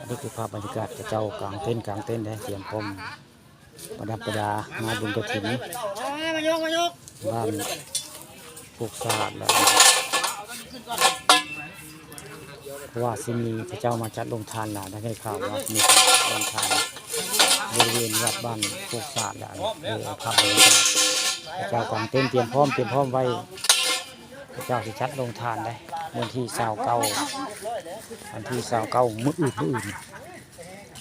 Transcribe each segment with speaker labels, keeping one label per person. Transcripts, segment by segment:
Speaker 1: นี่คือภาพบรรยากาศเจ้ากลางเต้นได้เตรียมพร้อมประดับประดามาบุญกฐินบ้านปลูกสาดแล้วเพราะว่าสิมีพระเจ้ามาจัดลงทานหลานได้ข่าวว่ามีลงทานบริเวณวัดบ้านปลูกสาดแล้วภาพบรรยากาศพระเจ้ากลางเต้นเตรียมพร้อมไว้พระเจ้าสิจัดลงทานได้วันที่29มื้ออื่น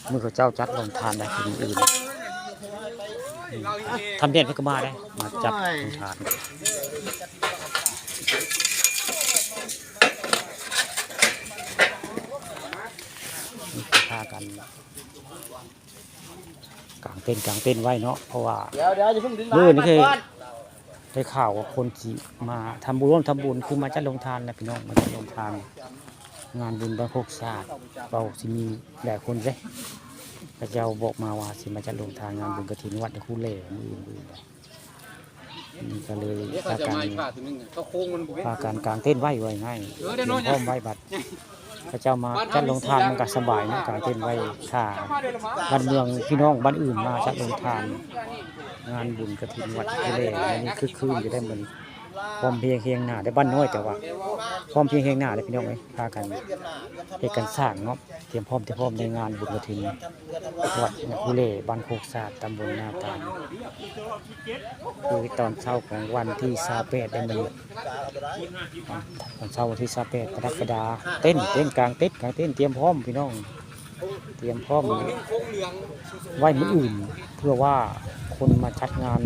Speaker 1: เมื่อพระเจ้าจัดลงทานได้ที่อื่นทำเด่นพระกมาได้มาจัดลงทานนี่คือพากันกางเต้นไว้เนาะเพราะว่าเมื่อนี่เคยได้ข่าวว่าคนที่มาทำบุญร่วมทำบุญคือมาจัดลงทานนะพี่น้องมาจัดลงทานงานบุญบ้านโคกศาสตร์เราสิมีหลายคนเลยพระเจ้าบอกมาว่าสิมาจัดลงทานงานบุญกฐินวัดคู่เล่มือนี่ก็เลยพาการกางเต้นไว้ง่ายพร้อมไว้บัดพระเจ้ามาจัดลงทานมันก็สบายนะกางเต้นไว้ถ้าบ้านเมืองพี่น้องบ้านอื่นมาจัดลงทานงานบุญกฐินวัดคู่เล่นี่คือคืนจะได้เหมือนพร้อมเพียงเคียงหน้าได้บ้านน้อยแต่ว่าพร้อมเพียงเคียงหน้าได้พี่น้องไหมพากันเอกกันสร้างเนาะเตรียมพร้อมในงานบุญกฐินวัดคู่เล่บ้านโคกศาสตร์ตำบลนาตาลคือตอนเช้าของวันที่28ได้มาตอนเช้าวันที่28กรกฎาคมเต้นกลางเต้นเตรียมพร้อมพี่น้องเตรียมพร้อมไว้มื้ออื่นเพื่อว่าคนมาจัดงาน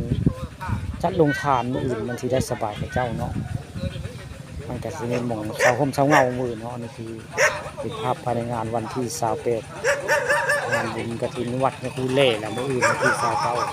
Speaker 1: จัดลงทานมื้ออื่นมันสิได้สบายกับเจ้าเนาะมันแต่สิหม่องเช้าห่มเช้าเงามื้อเนาะนี่คือเป็นภาพภายในงานวันที่28งานบุญกฐินวัดคู่เล่และมื้ออื่นวันที่29